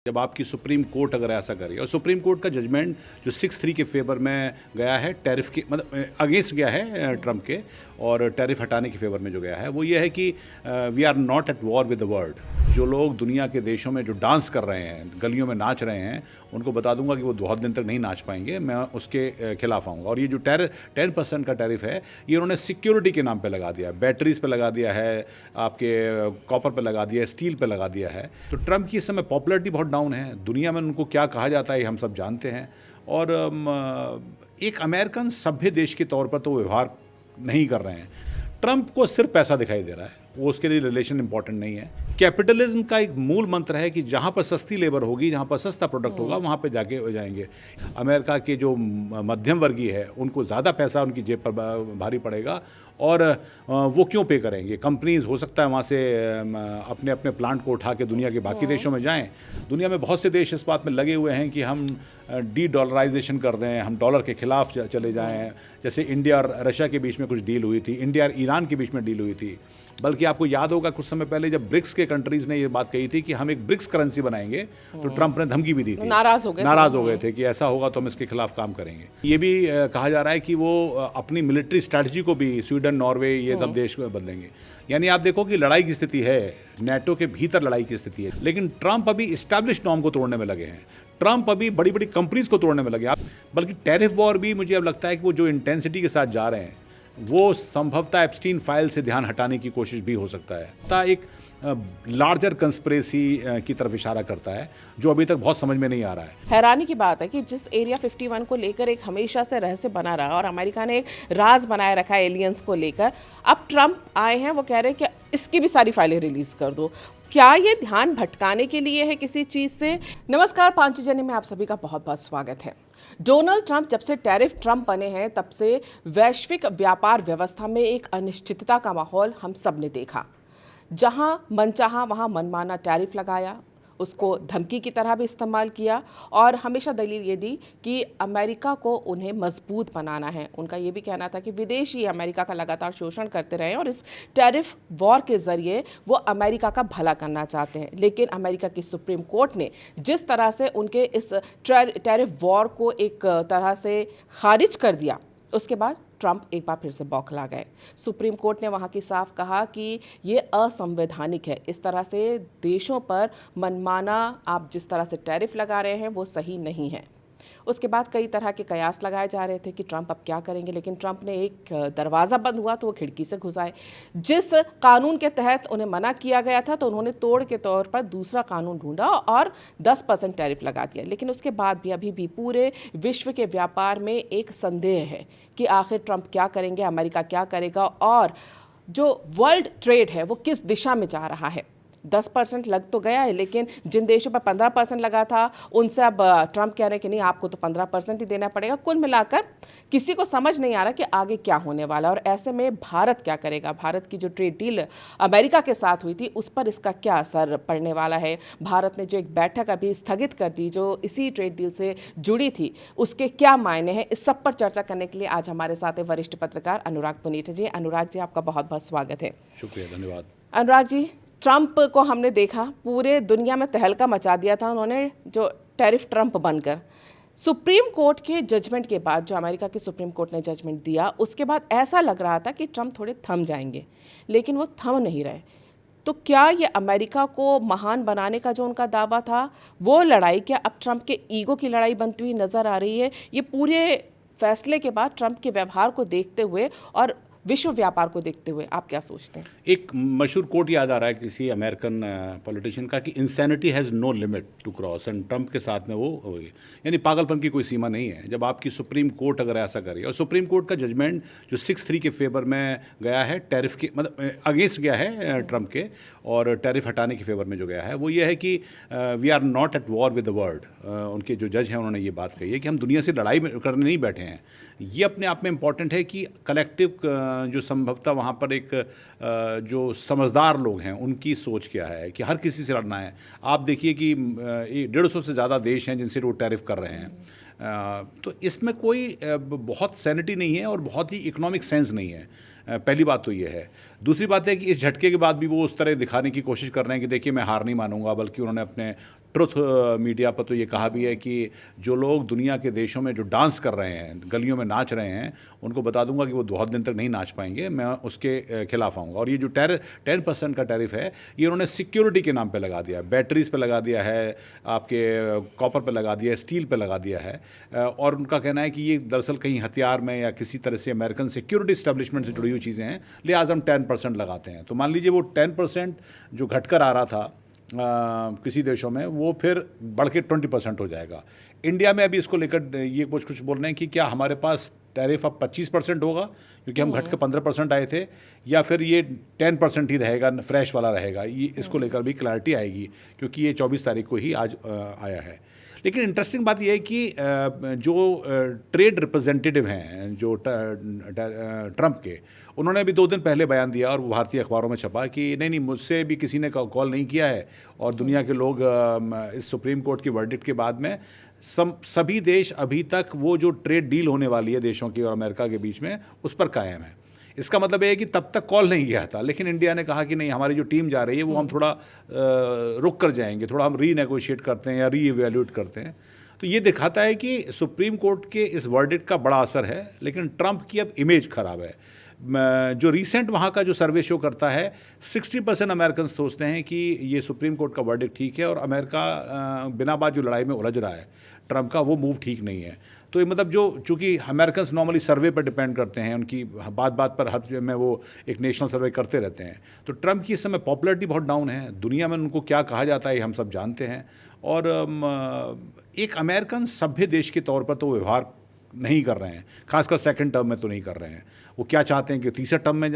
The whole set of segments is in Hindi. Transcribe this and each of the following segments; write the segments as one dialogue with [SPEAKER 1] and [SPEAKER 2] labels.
[SPEAKER 1] जब आपकी सुप्रीम कोर्ट अगर ऐसा करे और सुप्रीम कोर्ट का जजमेंट जो 6-3 के फेवर में गया है, टैरिफ के मतलब अगेंस्ट गया है ट्रंप के, और टैरिफ हटाने के फेवर में जो गया है वो ये है कि we are not at war with the world. जो लोग दुनिया के देशों में जो डांस कर रहे हैं, गलियों में नाच रहे हैं, उनको बता दूंगा कि वो बहुत दिन तक नहीं नाच पाएंगे। मैं उसके खिलाफ आऊँगा। और ये जो 10% का टैरिफ है, ये उन्होंने सिक्योरिटी के नाम पे लगा दिया है, बैटरीज पे लगा दिया है, आपके कॉपर पे लगा दिया है, स्टील पे लगा दिया है। तो ट्रंप की इस समय पॉपुलैरिटी बहुत डाउन है दुनिया में। उनको क्या कहा जाता है हम सब जानते हैं। और एक अमेरिकन सभ्य देश के तौर पर तो व्यवहार नहीं कर रहे हैं। ट्रंप को सिर्फ पैसा दिखाई दे रहा है, वो उसके लिए रिलेशन इंपॉर्टेंट नहीं है। कैपिटलिज्म का एक मूल मंत्र है कि जहाँ पर सस्ती लेबर होगी, जहाँ पर सस्ता प्रोडक्ट होगा, वहाँ पे जाके हो जाएंगे। अमेरिका के जो मध्यम वर्गीय है उनको ज़्यादा पैसा उनकी जेब पर भारी पड़ेगा, और वो क्यों पे करेंगे। कंपनीज हो सकता है वहाँ से अपने अपने प्लांट को उठा के दुनिया के बाकी देशों में जाएं। दुनिया में बहुत से देश इस बात में लगे हुए हैं कि हम डी डॉलराइजेशन कर दें, हम डॉलर के खिलाफ चले जाएं। जैसे इंडिया और रशिया के बीच में कुछ डील हुई थी, इंडिया और ईरान के बीच में डील हुई थी। बल्कि आपको याद होगा कुछ समय पहले जब ब्रिक्स के कंट्रीज ने ये बात कही थी कि हम एक ब्रिक्स करेंसी बनाएंगे, तो ट्रंप ने धमकी भी दी थी। नाराज हो गए थे कि ऐसा होगा तो हम इसके खिलाफ काम करेंगे। ये भी कहा जा रहा है कि वो अपनी मिलिट्री स्ट्रैटेजी को भी स्वीडन, नॉर्वे, ये सब देश में बदलेंगे। यानी आप देखो कि लड़ाई की स्थिति है, नेटो के भीतर लड़ाई की स्थिति है। लेकिन ट्रंप अभी इस्टेब्लिश नॉर्म को तोड़ने में लगे हैं। ट्रंप अभी बड़ी बड़ी कंपनीज को तोड़ने में लगे हैं। बल्कि टैरिफ वॉर भी मुझे अब लगता है कि वो जो इंटेंसिटी के साथ जा रहे हैं, वो संभवतः एप्स्टीन फाइल से ध्यान हटाने की कोशिश भी हो सकता है। एक लार्जर कंस्पिरेसी की तरफ इशारा करता है, जो अभी तक बहुत समझ में नहीं आ रहा है।
[SPEAKER 2] हैरानी की बात है कि जिस एरिया 51 को लेकर एक हमेशा से रहस्य बना रहा और अमेरिका ने एक राज बनाए रखा है एलियंस को लेकर, अब ट्रंप आए हैं, वो कह रहे हैं कि इसकी भी सारी फाइलें रिलीज कर दो। क्या ये ध्यान भटकाने के लिए है किसी चीज से? नमस्कार, पांचजन्य में आप सभी का बहुत बहुत स्वागत है। डोनाल्ड ट्रंप जब से टैरिफ ट्रंप बने हैं, तब से वैश्विक व्यापार व्यवस्था में एक अनिश्चितता का माहौल हम सब ने देखा। जहां मनचाहा वहां मनमाना टैरिफ लगाया, उसको धमकी की तरह भी इस्तेमाल किया, और हमेशा दलील ये दी कि अमेरिका को उन्हें मजबूत बनाना है। उनका ये भी कहना था कि विदेशी अमेरिका का लगातार शोषण करते रहे और इस टैरिफ वॉर के ज़रिए वो अमेरिका का भला करना चाहते हैं। लेकिन अमेरिका की सुप्रीम कोर्ट ने जिस तरह से उनके इस टैरिफ वॉर को एक तरह से खारिज कर दिया, उसके बाद ट्रंप एक बार फिर से बौखला गए। सुप्रीम कोर्ट ने वहाँ की साफ कहा कि ये असंवैधानिक है। इस तरह से देशों पर मनमाना आप जिस तरह से टैरिफ लगा रहे हैं वो सही नहीं है। उसके बाद कई तरह के कयास लगाए जा रहे थे कि ट्रंप अब क्या करेंगे, लेकिन ट्रंप ने एक दरवाज़ा बंद हुआ तो वो खिड़की से घुस आए। जिस कानून के तहत उन्हें मना किया गया था, तो उन्होंने तोड़ के तौर पर दूसरा कानून ढूंढा और 10% टैरिफ लगा दिया। लेकिन उसके बाद भी अभी भी पूरे विश्व के व्यापार में एक संदेह है कि आखिर ट्रंप क्या करेंगे, अमेरिका क्या करेगा, और जो वर्ल्ड ट्रेड है वो किस दिशा में जा रहा है। 10% लग तो गया है, लेकिन जिन देशों पर 15% लगा था, उनसे अब ट्रंप कह रहे हैं कि नहीं, आपको तो 15% ही देना पड़ेगा। कुल मिलाकर किसी को समझ नहीं आ रहा कि आगे क्या होने वाला, और ऐसे में भारत क्या करेगा। भारत की जो ट्रेड डील अमेरिका के साथ हुई थी, उस पर इसका क्या असर पड़ने वाला है। भारत ने जो एक बैठक अभी स्थगित कर दी जो इसी ट्रेड डील से जुड़ी थी, उसके क्या मायने हैं, इस सब पर चर्चा करने के लिए आज हमारे साथ है वरिष्ठ पत्रकार अनुराग पुनीत जी। अनुराग जी, आपका बहुत बहुत स्वागत है।
[SPEAKER 1] शुक्रिया, धन्यवाद।
[SPEAKER 2] अनुराग जी, ट्रंप को हमने देखा, पूरे दुनिया में तहलका मचा दिया था उन्होंने, जो टैरिफ ट्रंप बनकर। सुप्रीम कोर्ट के जजमेंट के बाद, जो अमेरिका की सुप्रीम कोर्ट ने जजमेंट दिया, उसके बाद ऐसा लग रहा था कि ट्रंप थोड़े थम जाएंगे, लेकिन वो थम नहीं रहे। तो क्या ये अमेरिका को महान बनाने का जो उनका दावा था, वो लड़ाई क्या अब ट्रंप के ईगो की लड़ाई बनती हुई नजर आ रही है? ये पूरे फैसले के बाद ट्रंप के व्यवहार को देखते हुए और विश्व व्यापार को देखते हुए आप क्या सोचते हैं?
[SPEAKER 1] एक मशहूर कोट याद आ रहा है किसी अमेरिकन पॉलिटिशियन का कि insanity has no limit to cross, and Trump के साथ में वो हो गई। यानी पागलपन की कोई सीमा नहीं है। जब आपकी सुप्रीम कोर्ट अगर ऐसा करे, और सुप्रीम कोर्ट का जजमेंट जो 6-3 के फेवर में गया है, टैरिफ के मतलब अगेंस्ट गया है ट्रंप के, और टैरिफ हटाने के फेवर में जो गया है वो ये है कि we are not at war with the world. उनके जो जज हैं उन्होंने ये बात कही है कि हम दुनिया से लड़ाई करने नहीं बैठे हैं। ये अपने आप में इम्पॉर्टेंट है कि कलेक्टिव जो संभवतः वहाँ पर एक जो समझदार लोग हैं उनकी सोच क्या है कि हर किसी से लड़ना है। आप देखिए कि 150 से ज़्यादा देश हैं जिनसे वो टैरिफ कर रहे हैं। तो इसमें कोई बहुत सैनिटी नहीं है और बहुत ही इकोनॉमिक सेंस नहीं है। पहली बात तो ये है। दूसरी बात है कि इस झटके के बाद भी वो उस तरह दिखाने की कोशिश कर रहे हैं कि देखिए मैं हार नहीं मानूंगा, बल्कि उन्होंने अपने ट्रुथ मीडिया पर तो ये कहा भी है कि जो लोग दुनिया के देशों में जो डांस कर रहे हैं, गलियों में नाच रहे हैं, उनको बता दूंगा कि वो बहुत दिन तक नहीं नाच पाएंगे, मैं उसके खिलाफ आऊँगा। और ये जो 10% का टैरिफ है, ये उन्होंने सिक्योरिटी के नाम पे लगा दिया, बैटरीज पे लगा दिया है, आपके कॉपर पे लगा दिया है, स्टील पे लगा दिया है। और उनका कहना है कि ये दरअसल कहीं हथियार में या किसी तरह से अमेरिकन सिक्योरिटी इस्टेब्लिशमेंट से जुड़ी हुई चीज़ें हैं, लिहाजा हम 10% लगाते हैं। तो मान लीजिए वो 10% जो घटकर आ रहा था किसी देशों में, वो फिर बढ़ के 20% हो जाएगा। इंडिया में अभी इसको लेकर ये कुछ बोल रहे हैं कि क्या हमारे पास टैरिफ अब 25% होगा, क्योंकि हम घट के 15% आए थे, या फिर ये 10% ही रहेगा, फ्रेश वाला रहेगा। ये इसको लेकर भी क्लैरिटी आएगी, क्योंकि ये 24 तारीख को ही आज आया है। लेकिन इंटरेस्टिंग बात यह है कि जो ट्रेड रिप्रेजेंटेटिव हैं जो ट्रंप के, उन्होंने अभी 2 दिन पहले बयान दिया और वो भारतीय अखबारों में छपा कि नहीं, मुझसे भी किसी ने कॉल नहीं किया है, और दुनिया के लोग इस सुप्रीम कोर्ट की वर्डिक्ट के बाद में सभी देश अभी तक वो जो ट्रेड डील होने वाली है देशों की और अमेरिका के बीच में, उस पर कायम है। इसका मतलब ये है कि तब तक कॉल नहीं गया था, लेकिन इंडिया ने कहा कि नहीं, हमारी जो टीम जा रही है वो हम थोड़ा रुक कर जाएंगे, थोड़ा हम रीनेगोशिएट करते हैं या रीइवैल्यूएट करते हैं। तो ये दिखाता है कि सुप्रीम कोर्ट के इस वर्डिक्ट का बड़ा असर है, लेकिन ट्रंप की अब इमेज खराब है। जो रीसेंट वहाँ का जो सर्वे शो करता है, 60% अमेरिकन सोचते हैं कि ये सुप्रीम कोर्ट का वर्डिक्ट ठीक है, और अमेरिका बिना बात जो लड़ाई में उलझ रहा है ट्रंप का, वो मूव ठीक नहीं है। तो ये मतलब जो चूँकि अमेरिकन नॉर्मली सर्वे पर डिपेंड करते हैं, उनकी बात पर हर में वो एक नेशनल सर्वे करते रहते हैं, तो ट्रंप की इस समय पॉपुलैरिटी बहुत डाउन है दुनिया में। उनको क्या कहा जाता है ये हम सब जानते हैं, और एक अमेरिकन सभ्य देश के तौर पर तो व्यवहार नहीं कर रहे हैं, खासकर सेकंड टर्म में तो नहीं कर रहे हैं। वो क्या चाहते हैं कि तीसरे टर्म में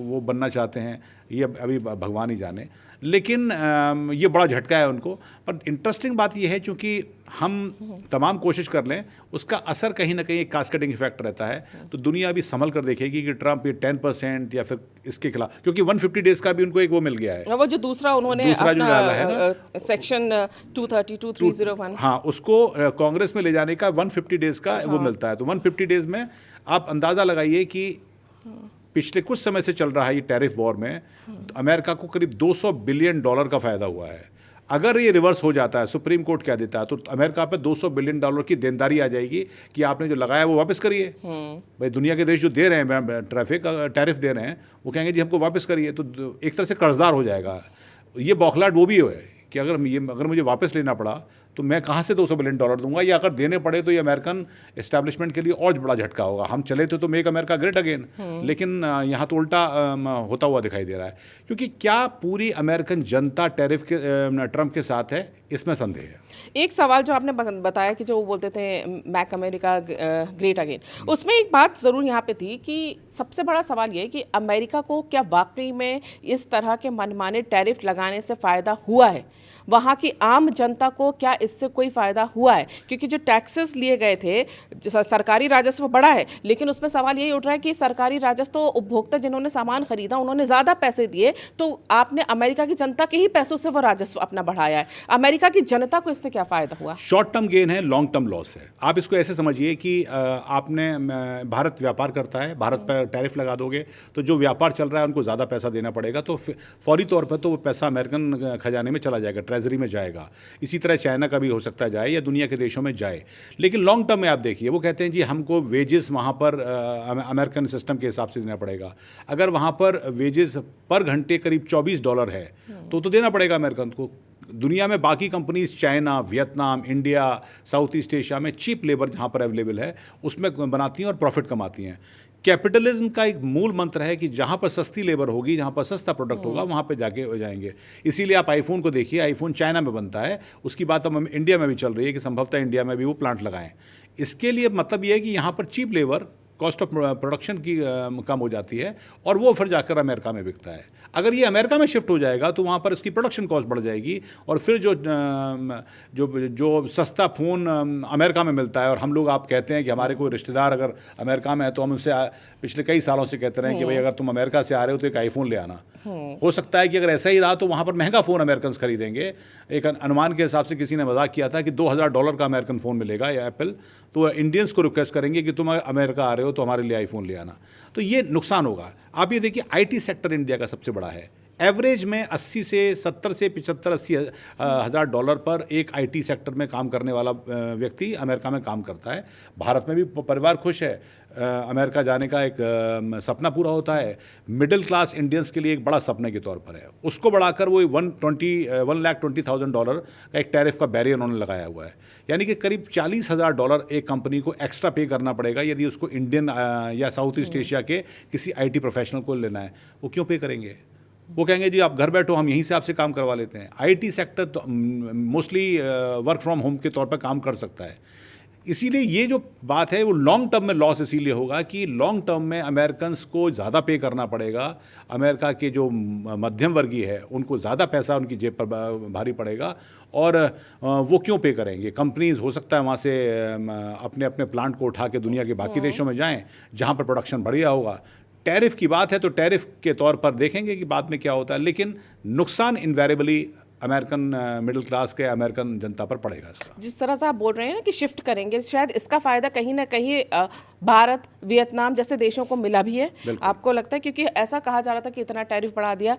[SPEAKER 1] वो बनना चाहते हैं, ये अभी भगवान ही जाने। लेकिन ये बड़ा झटका है उनको। पर इंटरेस्टिंग बात ये है, चूँकि हम तमाम कोशिश कर लें, उसका असर कहीं ना कहीं एक कास्केडिंग इफेक्ट रहता है। तो दुनिया अभी संभल कर देखेगी कि ट्रंप ये 10% या फिर इसके खिलाफ, क्योंकि 150 डेज का भी उनको एक वो मिल गया है,
[SPEAKER 2] वो जो दूसरा उन्होंने
[SPEAKER 1] जो डाला है ना
[SPEAKER 2] सेक्शन 232 301,
[SPEAKER 1] हाँ, उसको कांग्रेस में ले जाने का 150 डेज का वो मिलता है। तो 150 डेज में आप अंदाज़ा लगाइए कि पिछले कुछ समय से चल रहा है ये टैरिफ वॉर में, तो अमेरिका को करीब $200 बिलियन का फ़ायदा हुआ है। अगर ये रिवर्स हो जाता है, सुप्रीम कोर्ट क्या देता है, तो अमेरिका पे $200 बिलियन की देनदारी आ जाएगी कि आपने जो लगाया वो वापस करिए। भाई दुनिया के देश जो दे रहे हैं टैरिफ दे रहे हैं, वो कहेंगे जी हमको वापस करिए, तो एक तरह से कर्जदार हो जाएगा। ये बौखलाहट वो भी है कि अगर मुझे वापस लेना पड़ा तो मैं कहाँ से $200 बिलियन दूंगा, या अगर देने पड़े तो ये अमेरिकन एस्टैब्लिशमेंट के लिए और बड़ा झटका होगा। हम चले थे तो मेक अमेरिका ग्रेट अगेन, लेकिन यहाँ तो उल्टा होता हुआ दिखाई दे रहा है। क्योंकि क्या पूरी अमेरिकन जनता टैरिफ के ट्रंप के साथ है, इसमें संदेह है।
[SPEAKER 2] एक सवाल जो आपने बताया कि जो वो बोलते थे मैक अमेरिका ग्रेट अगेन, उसमें एक बात ज़रूर यहाँ पे थी कि सबसे बड़ा सवाल ये है कि अमेरिका को क्या वाकई में इस तरह के मनमाने टैरिफ लगाने से फ़ायदा हुआ है? वहाँ की आम जनता को क्या इससे कोई फ़ायदा हुआ है? क्योंकि जो टैक्सेस लिए गए थे, सरकारी राजस्व बढ़ा है, लेकिन उसमें सवाल यही उठ रहा है कि सरकारी राजस्व तो उपभोक्ता जिन्होंने सामान खरीदा उन्होंने ज़्यादा पैसे दिए, तो आपने अमेरिका की जनता के ही पैसों से वो राजस्व अपना बढ़ाया है। अमेरिका की जनता को इससे क्या फ़ायदा हुआ?
[SPEAKER 1] शॉर्ट टर्म गेन है, लॉन्ग टर्म लॉस है। आप इसको ऐसे समझिए कि आपने भारत व्यापार करता है, भारत पर टैरिफ लगा दोगे तो जो व्यापार चल रहा है उनको ज़्यादा पैसा देना पड़ेगा, तो फौरी तौर पर तो वो पैसा अमेरिकन खजाने में चला जाएगा, ट्रेजरी में जाएगा। इसी तरह चाइना का भी हो सकता है जाए, या दुनिया के देशों में जाए। लेकिन लॉन्ग टर्म में आप देखिए, वो कहते हैं जी हमको वेजेस वहाँ पर अमेरिकन सिस्टम के हिसाब से देना पड़ेगा। अगर वहाँ पर वेजेस पर घंटे करीब $24 है तो देना पड़ेगा अमेरिकन को। दुनिया में बाकी companies, China, Vietnam, India, south east Asia में चीप लेबर जहाँ पर अवेलेबल है उसमें बनाती हैं और प्रॉफिट कमाती हैं। कैपिटलिज्म का एक मूल मंत्र है कि जहाँ पर सस्ती लेबर होगी, जहाँ पर सस्ता प्रोडक्ट होगा, वहाँ पे जाके जाएंगे। इसीलिए आप आईफोन को देखिए, आईफोन चाइना में बनता है, उसकी बात अब इंडिया में भी चल रही है कि संभवतः इंडिया में भी वो प्लांट लगाएं। इसके लिए मतलब ये है कि यहाँ पर cheap labour, cost of production की कम हो जाती है, और वो फिर जाकर अमेरिका में बिकता है। अगर ये अमेरिका में शिफ्ट हो जाएगा तो वहाँ पर इसकी प्रोडक्शन कॉस्ट बढ़ जाएगी, और फिर जो सस्ता फ़ोन अमेरिका में मिलता है, और हम लोग, आप कहते हैं कि हमारे कोई रिश्तेदार अगर अमेरिका में है तो हम उनसे पिछले कई सालों से कहते रहे हैं कि भाई अगर तुम अमेरिका से आ रहे हो तो एक आईफोन ले आना। हो सकता है कि अगर ऐसा ही रहा तो वहाँ पर महंगा फ़ोन अमेरिकन खरीदेंगे। एक अनुमान के हिसाब से किसी ने मजाक किया था कि $2000 का अमेरिकन फ़ोन मिलेगा या एप्पल, तो इंडियंस को रिक्वेस्ट करेंगे कि तुम अमेरिका आ रहे हो तो हमारे लिए आईफोन ले आना। तो ये नुकसान होगा। आप ये देखिए, आईटी सेक्टर इंडिया का सबसे बड़ा है, एवरेज में 80 से 70 से 75-80 हज़ार डॉलर पर एक आईटी सेक्टर में काम करने वाला व्यक्ति अमेरिका में काम करता है। भारत में भी परिवार खुश है, अमेरिका जाने का एक सपना पूरा होता है। मिडिल क्लास इंडियंस के लिए एक बड़ा सपने के तौर पर है। उसको बढ़ाकर वो 1,20,000 डॉलर का एक टैरिफ का बैरियर उन्होंने लगाया हुआ है, यानी कि करीब 40,000 डॉलर एक कंपनी को एक्स्ट्रा पे करना पड़ेगा यदि उसको इंडियन या साउथ ईस्ट एशिया के किसी आईटी प्रोफेशनल को लेना है। वो क्यों पे करेंगे? वो कहेंगे जी आप घर बैठो, हम यहीं से आपसे काम करवा लेते हैं। आईटी सेक्टर तो मोस्टली वर्क फ्रॉम होम के तौर पर काम कर सकता है। इसीलिए ये जो बात है वो लॉन्ग टर्म में लॉस इसीलिए होगा कि लॉन्ग टर्म में अमेरिकन्स को ज़्यादा पे करना पड़ेगा। अमेरिका के जो मध्यम वर्गीय है उनको ज़्यादा पैसा उनकी जेब पर भारी पड़ेगा। और वो क्यों पे करेंगे? कंपनीज हो सकता है वहाँ से अपने अपने प्लांट को उठा के दुनिया के बाकी देशों में जाएं जहाँ पर प्रोडक्शन बढ़िया होगा। टैरिफ की बात है तो टैरिफ के तौर पर देखेंगे कि बाद में क्या होता है, लेकिन नुकसान इन्वेरेबली अमेरिकन मिडिल क्लास के अमेरिकन जनता पर पड़ेगा इसका।
[SPEAKER 2] जिस तरह से आप बोल रहे हैं ना कि शिफ्ट करेंगे, शायद इसका फ़ायदा कहीं ना कहीं भारत, वियतनाम जैसे देशों को मिला भी है, आपको लगता है? क्योंकि ऐसा कहा जा रहा था कि इतना टैरिफ बढ़ा दिया,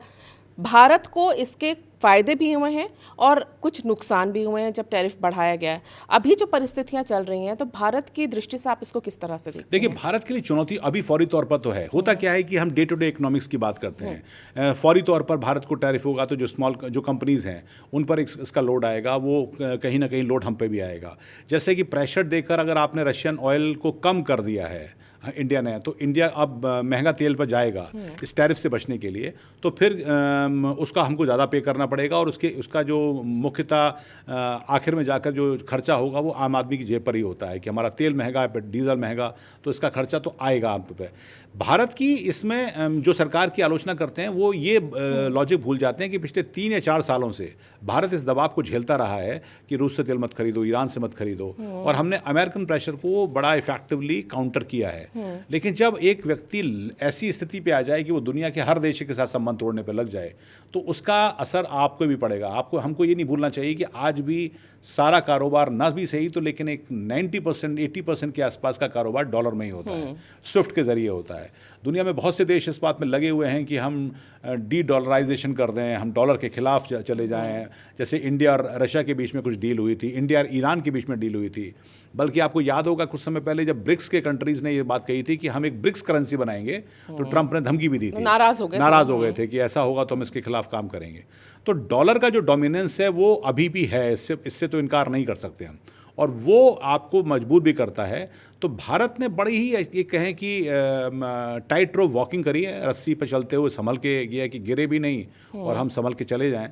[SPEAKER 2] भारत को इसके फ़ायदे भी हुए हैं और कुछ नुकसान भी हुए हैं जब टैरिफ बढ़ाया गया है। अभी जो परिस्थितियां चल रही हैं तो भारत की दृष्टि से आप इसको किस तरह से देखते हैं?
[SPEAKER 1] देखिए, भारत के लिए चुनौती अभी फौरी तौर पर तो है। होता क्या है कि हम डे टू डे इकोनॉमिक्स की बात करते हैं। फौरी तौर पर भारत को टैरिफ होगा तो जो कंपनीज़ हैं उन पर इसका लोड आएगा, वो कहीं ना कहीं लोड हम पे भी आएगा। जैसे कि प्रेशर देकर अगर आपने रशियन ऑयल को कम कर दिया है इंडिया ने, तो इंडिया अब महंगा तेल पर जाएगा इस टैरिफ से बचने के लिए, तो फिर उसका हमको ज़्यादा पे करना पड़ेगा और उसका जो मुख्यतः आखिर में जाकर जो खर्चा होगा वो आम आदमी की जेब पर ही होता है कि हमारा तेल महंगा है, डीजल महंगा, तो इसका खर्चा तो आएगा आप पे। भारत की इसमें जो सरकार की आलोचना करते हैं वो ये लॉजिक भूल जाते हैं कि पिछले 3 या 4 सालों से भारत इस दबाव को झेलता रहा है कि रूस से तेल मत खरीदो, ईरान से मत खरीदो, और हमने अमेरिकन प्रेशर को बड़ा इफेक्टिवली काउंटर किया है। लेकिन जब एक व्यक्ति ऐसी स्थिति पे आ जाए कि वो दुनिया के हर देश के साथ संबंध तोड़ने पे लग जाए तो उसका असर आपको भी पड़ेगा। हमको ये नहीं भूलना चाहिए कि आज भी सारा कारोबार ना भी सही तो लेकिन एक 90% 80% के आसपास का कारोबार डॉलर में ही होता है, स्विफ्ट के जरिए होता है। दुनिया में बहुत से देश इस बात में लगे हुए हैं कि हम डी डॉलराइजेशन कर दें, हम डॉलर के खिलाफ चले जाएं। जैसे इंडिया और रशिया के बीच में कुछ डील हुई थी, इंडिया और ईरान के बीच में डील हुई थी। बल्कि आपको याद होगा कुछ समय पहले जब ब्रिक्स के कंट्रीज ने ये बात कही थी कि हम एक ब्रिक्स करेंसी बनाएंगे, तो ट्रंप ने धमकी भी दी थी, नाराज हो गए थे कि ऐसा होगा तो हम इसके खिलाफ काम करेंगे। तो डॉलर का जो डोमिनेंस है वो अभी भी है, इससे तो इनकार नहीं कर सकते हम, और वो आपको मजबूर भी करता है। तो भारत ने बड़ी ही ये कहें कि टाइट रोप वॉकिंग करी है, रस्सी पर चलते हुए संभल के गया कि गिरे भी नहीं और हम संभल के चले जाएं।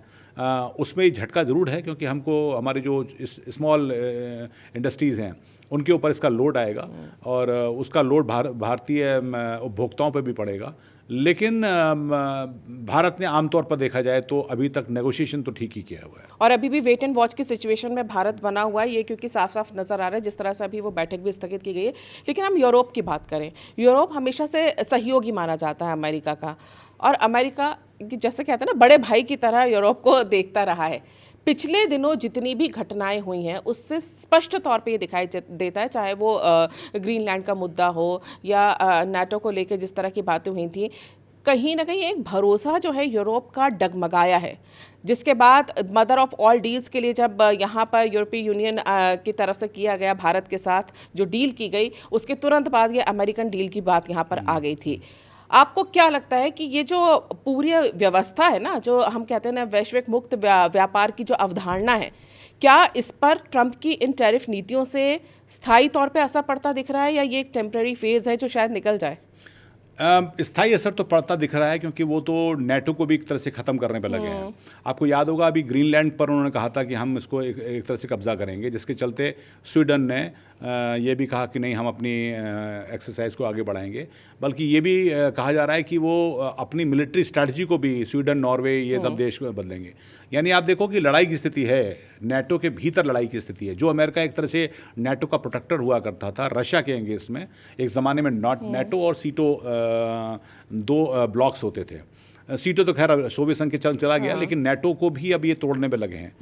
[SPEAKER 1] उसमें झटका ज़रूर है क्योंकि हमको हमारे जो स्मॉल इंडस्ट्रीज़ हैं उनके ऊपर इसका लोड आएगा और उसका लोड भारतीय उपभोक्ताओं पर भी पड़ेगा। लेकिन भारत ने आमतौर पर देखा जाए तो अभी तक नेगोशिएशन तो ठीक ही किया हुआ है
[SPEAKER 2] और अभी भी वेट एंड वॉच की सिचुएशन में भारत बना हुआ है, ये क्योंकि साफ साफ नज़र आ रहा है जिस तरह से अभी वो बैठक भी स्थगित की गई है। लेकिन हम यूरोप की बात करें, यूरोप हमेशा से सहयोगी माना जाता है अमेरिका का, और अमेरिका जैसे कहते हैं ना बड़े भाई की तरह यूरोप को देखता रहा है। पिछले दिनों जितनी भी घटनाएं हुई हैं उससे स्पष्ट तौर पे ये दिखाई देता है, चाहे वो ग्रीनलैंड का मुद्दा हो या नाटो को लेकर जिस तरह की बातें हुई थी, कहीं ना कहीं एक भरोसा जो है यूरोप का डगमगाया है। जिसके बाद मदर ऑफ ऑल डील्स के लिए जब यहाँ पर यूरोपीय यूनियन की तरफ से किया गया भारत के साथ जो डील की गई, उसके तुरंत बाद ये अमेरिकन डील की बात यहाँ पर आ गई थी। आपको क्या लगता है कि ये जो पूरी व्यवस्था है ना, जो हम कहते हैं ना वैश्विक मुक्त व्यापार की जो अवधारणा है, क्या इस पर ट्रंप की इन टैरिफ नीतियों से स्थायी तौर पे असर पड़ता दिख रहा है या ये एक टेम्पररी फेज है जो शायद निकल जाए?
[SPEAKER 1] स्थायी असर तो पड़ता दिख रहा है क्योंकि वो तो नेटो को भी एक तरह से ख़त्म करने पर लगे हैं। आपको याद होगा अभी ग्रीनलैंड पर उन्होंने कहा था कि हम इसको एक तरह से कब्जा करेंगे, जिसके चलते स्वीडन ने ये भी कहा कि नहीं हम अपनी एक्सरसाइज को आगे बढ़ाएंगे। बल्कि ये भी कहा जा रहा है कि वो अपनी मिलिट्री स्ट्रैटेजी को भी स्वीडन, नॉर्वे ये सब देश में बदलेंगे। यानी आप देखो कि लड़ाई की स्थिति है, नेटो के भीतर लड़ाई की स्थिति है। जो अमेरिका एक तरह से नेटो का प्रोटेक्टर हुआ करता था रशिया के अगेंस्ट में, एक ज़माने में नेटो और सीटो 2 ब्लॉक्स होते थे। सीटो तो खैर सोवियत संघ के चला गया, लेकिन नेटो को भी अब ये तोड़ने पे लगे हैं।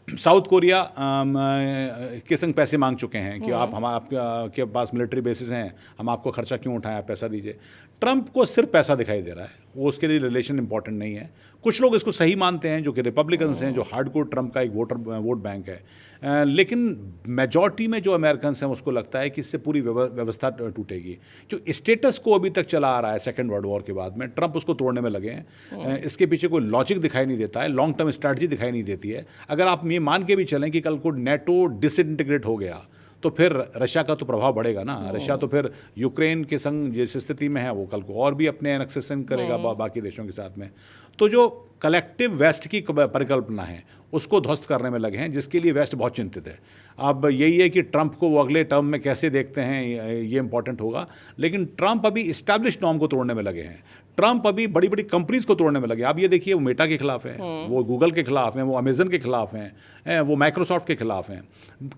[SPEAKER 1] साउथ कोरिया के संग पैसे मांग चुके हैं कि आप आपके पास मिलिट्री बेसिस हैं, हम आपको खर्चा क्यों उठाएं, आप पैसा दीजिए। ट्रंप को सिर्फ पैसा दिखाई दे रहा है, वो उसके लिए रिलेशन इंपॉर्टेंट नहीं है। कुछ लोग इसको सही मानते हैं जो कि रिपब्लिकन्स हैं, जो हार्डकोर ट्रंप का एक वोट बैंक है, लेकिन मेजॉरिटी में जो अमेरिकन हैं उसको लगता है कि इससे पूरी व्यवस्था टूटेगी। जो स्टेटस को अभी तक चला आ रहा है सेकेंड वर्ल्ड वॉर के बाद में, ट्रंप उसको तोड़ने में लगे हैं। इसके पीछे कोई लॉजिक दिखाई नहीं देता है, लॉन्ग टर्म स्ट्रैटेजी दिखाई नहीं देती है। अगर आप ये मान के भी चलें कि कल को नेटो डिसइंटीग्रेट हो गया तो फिर रशिया का तो प्रभाव बढ़ेगा ना। रशिया तो फिर यूक्रेन के संग जिस स्थिति में है वो कल को और भी अपने एनेक्सेशन करेगा बाकी देशों के साथ में। तो जो कलेक्टिव वेस्ट की परिकल्पना है उसको ध्वस्त करने में लगे हैं, जिसके लिए वेस्ट बहुत चिंतित है। अब यही है कि ट्रंप को वो अगले टर्म में कैसे देखते हैं ये इंपॉर्टेंट होगा। लेकिन ट्रंप अभी इस्टेब्लिश नॉर्म को तोड़ने में लगे हैं। ट्रंप अभी बड़ी बड़ी कंपनीज को तोड़ने में लगे। आप ये देखिए, वो मेटा के खिलाफ है, वो गूगल के खिलाफ हैं, वो अमेजन के खिलाफ हैं, वो माइक्रोसॉफ्ट के खिलाफ हैं।